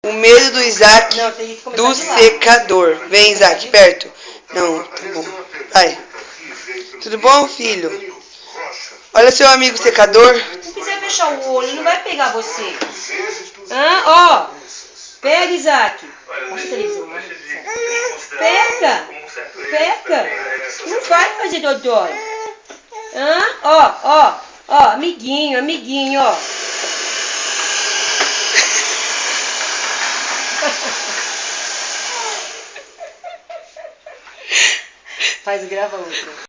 O medo do Isaac Não, tem que começar do de lá. secador. Vem, Isaac, perto. Não, tá bom. Vai. Tudo bom, filho? Olha seu amigo secador. Se quiser fechar o olho, não vai pegar você. Hã? Ó. Pega, Isaac. Mostra a televisão. Pega. Pega. Não vai fazer dodói. Hã? Ó, ó. Ó, amiguinho, amiguinho, ó. Faz, grava outra.